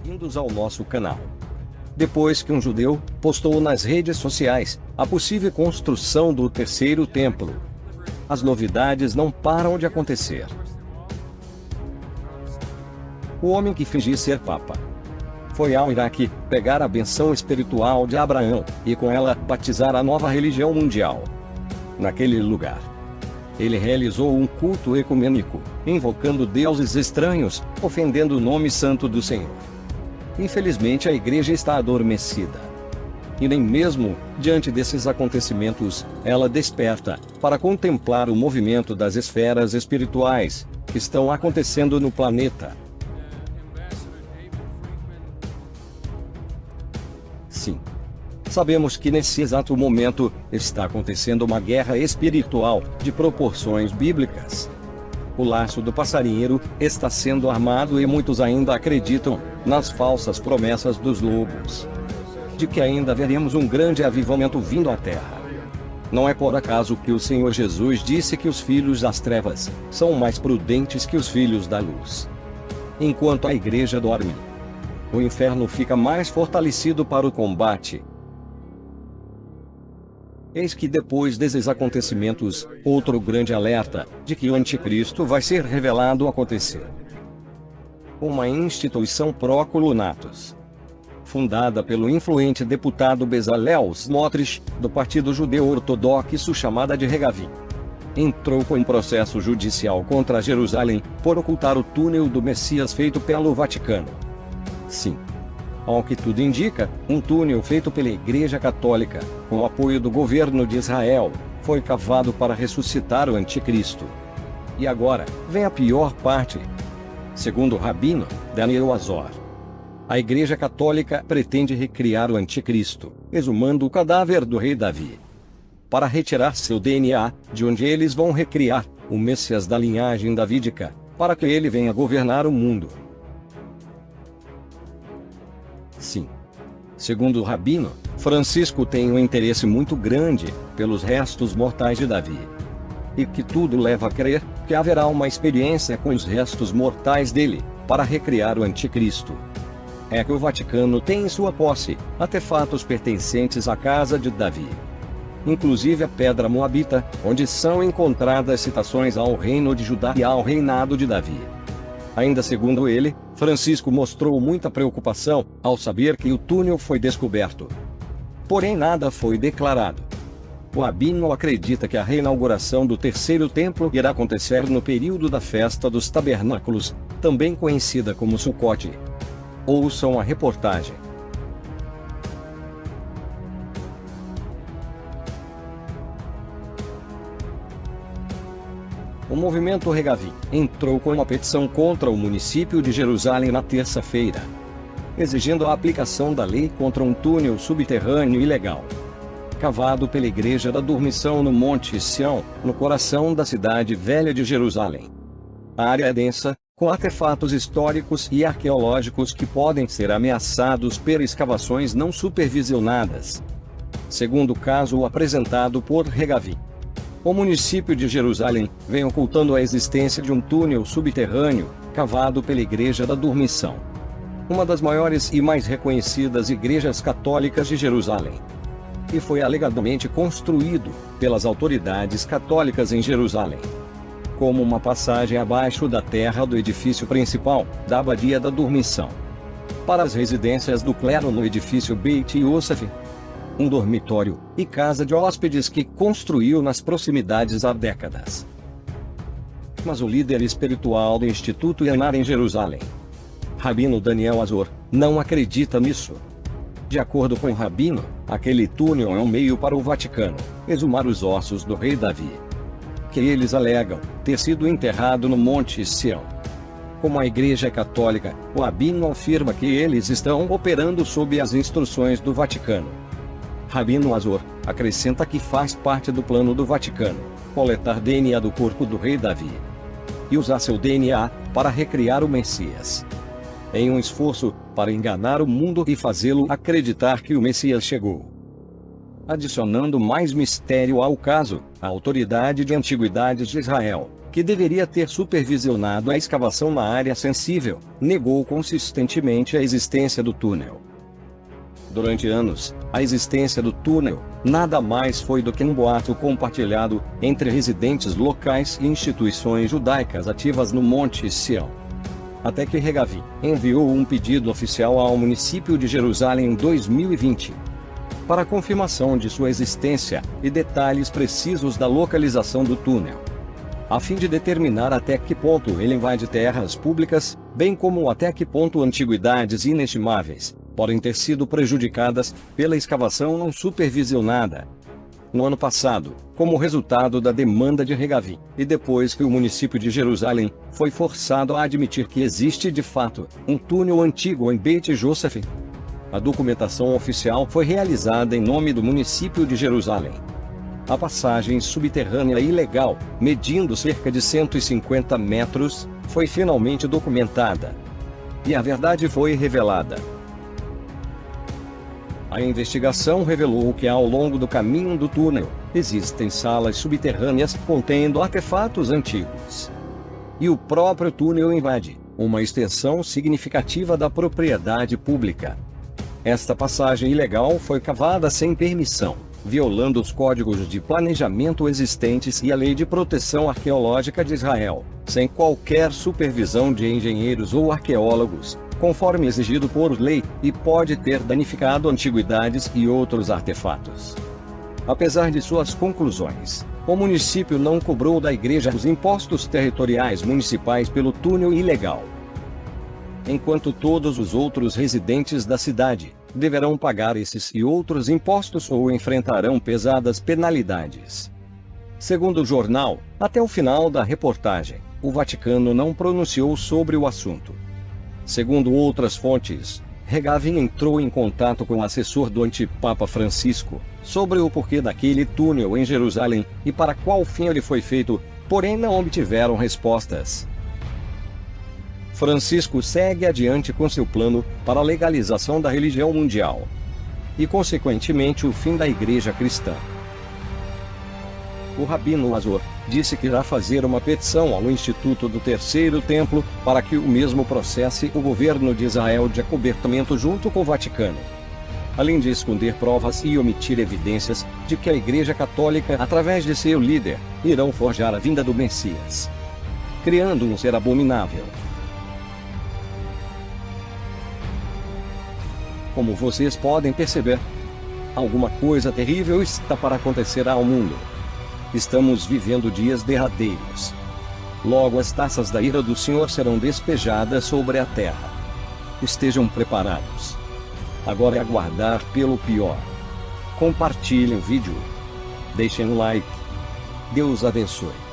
bem-vindos ao nosso canal. Depois que um judeu postou nas redes sociais a possível construção do terceiro templo, as novidades não param de acontecer. O homem que fingia ser papa foi ao Iraque pegar a benção espiritual de Abraão e com ela batizar a nova religião mundial. Naquele lugar, ele realizou um culto ecumênico, invocando deuses estranhos, ofendendo o nome santo do Senhor. Infelizmente a igreja está adormecida. E nem mesmo, diante desses acontecimentos, ela desperta para contemplar o movimento das esferas espirituais que estão acontecendo no planeta. Sim. Sabemos que nesse exato momento está acontecendo uma guerra espiritual de proporções bíblicas. O laço do passarinheiro está sendo armado e muitos ainda acreditam nas falsas promessas dos lobos, de que ainda veremos um grande avivamento vindo à terra. Não é por acaso que o Senhor Jesus disse que os filhos das trevas são mais prudentes que os filhos da luz. Enquanto a igreja dorme, o inferno fica mais fortalecido para o combate. Eis que depois desses acontecimentos, outro grande alerta, de que o anticristo vai ser revelado acontecer. Uma instituição pró-colonatos, fundada pelo influente deputado Bezalel Smotrich, do Partido Judeu Ortodoxo chamada de Regavi, entrou com um processo judicial contra Jerusalém, por ocultar o túnel do Messias feito pelo Vaticano. Sim. Ao que tudo indica, um túnel feito pela Igreja Católica, com o apoio do governo de Israel, foi cavado para ressuscitar o anticristo. E agora, vem a pior parte. Segundo o rabino Daniel Azor, a Igreja Católica pretende recriar o anticristo, exumando o cadáver do rei Davi, para retirar seu DNA, de onde eles vão recriar o Messias da linhagem davídica, para que ele venha governar o mundo. Sim. Segundo o rabino, Francisco tem um interesse muito grande pelos restos mortais de Davi. E que tudo leva a crer que haverá uma experiência com os restos mortais dele, para recriar o anticristo. É que o Vaticano tem em sua posse artefatos pertencentes à casa de Davi, inclusive a pedra moabita, onde são encontradas citações ao reino de Judá e ao reinado de Davi. Ainda segundo ele, Francisco mostrou muita preocupação ao saber que o túnel foi descoberto. Porém nada foi declarado. O rabino acredita que a reinauguração do terceiro templo irá acontecer no período da festa dos tabernáculos, também conhecida como Sucote. Ouçam a reportagem. O movimento Regavi entrou com uma petição contra o município de Jerusalém na terça-feira, exigindo a aplicação da lei contra um túnel subterrâneo ilegal, cavado pela Igreja da Dormição no Monte Sião, no coração da cidade velha de Jerusalém. A área é densa, com artefatos históricos e arqueológicos que podem ser ameaçados por escavações não supervisionadas, segundo o caso apresentado por Regavi. O município de Jerusalém vem ocultando a existência de um túnel subterrâneo, cavado pela Igreja da Dormição, uma das maiores e mais reconhecidas igrejas católicas de Jerusalém, e foi alegadamente construído pelas autoridades católicas em Jerusalém, como uma passagem abaixo da terra do edifício principal, da Abadia da Dormição, para as residências do clero no edifício Beit Yosef, um dormitório e casa de hóspedes que construiu nas proximidades há décadas. Mas o líder espiritual do Instituto Yanar em Jerusalém, rabino Daniel Azor, não acredita nisso. De acordo com o rabino, aquele túnel é um meio para o Vaticano exumar os ossos do rei Davi, que eles alegam ter sido enterrado no Monte Sião. Como a Igreja Católica, o rabino afirma que eles estão operando sob as instruções do Vaticano. Rabino Azor acrescenta que faz parte do plano do Vaticano coletar DNA do corpo do rei Davi e usar seu DNA para recriar o Messias, em um esforço para enganar o mundo e fazê-lo acreditar que o Messias chegou. Adicionando mais mistério ao caso, a Autoridade de Antiguidades de Israel que deveria ter supervisionado a escavação na área sensível, negou consistentemente a existência do túnel. Durante anos, a existência do túnel nada mais foi do que um boato compartilhado entre residentes locais e instituições judaicas ativas no Monte Sião. Até que Regavi enviou um pedido oficial ao município de Jerusalém em 2020 para confirmação de sua existência e detalhes precisos da localização do túnel, a fim de determinar até que ponto ele invade terras públicas, bem como até que ponto antiguidades inestimáveis podem ter sido prejudicadas pela escavação não supervisionada. No ano passado, como resultado da demanda de Regavi, e depois que o município de Jerusalém foi forçado a admitir que existe de fato um túnel antigo em Beit Joseph, a documentação oficial foi realizada em nome do município de Jerusalém. A passagem subterrânea ilegal, medindo cerca de 150 metros, foi finalmente documentada. E a verdade foi revelada. A investigação revelou que ao longo do caminho do túnel, existem salas subterrâneas contendo artefatos antigos. E o próprio túnel invade uma extensão significativa da propriedade pública. Esta passagem ilegal foi cavada sem permissão, violando os códigos de planejamento existentes e a Lei de Proteção Arqueológica de Israel, sem qualquer supervisão de engenheiros ou arqueólogos, conforme exigido por lei, e pode ter danificado antiguidades e outros artefatos. Apesar de suas conclusões, o município não cobrou da igreja os impostos territoriais municipais pelo túnel ilegal, enquanto todos os outros residentes da cidade deverão pagar esses e outros impostos ou enfrentarão pesadas penalidades. Segundo o jornal, até o final da reportagem, o Vaticano não pronunciou sobre o assunto. Segundo outras fontes, Regavi entrou em contato com o assessor do antipapa Francisco sobre o porquê daquele túnel em Jerusalém e para qual fim ele foi feito, porém não obtiveram respostas. Francisco segue adiante com seu plano para a legalização da religião mundial e, consequentemente, o fim da Igreja cristã. O Rabino Azor disse que irá fazer uma petição ao Instituto do Terceiro Templo para que o mesmo processe o governo de Israel de acobertamento junto com o Vaticano, além de esconder provas e omitir evidências de que a Igreja Católica, através de seu líder, irão forjar a vinda do Messias, criando um ser abominável. Como vocês podem perceber, alguma coisa terrível está para acontecer ao mundo. Estamos vivendo dias derradeiros. Logo as taças da ira do Senhor serão despejadas sobre a terra. Estejam preparados. Agora é aguardar pelo pior. Compartilhem o vídeo. Deixem um like. Deus abençoe.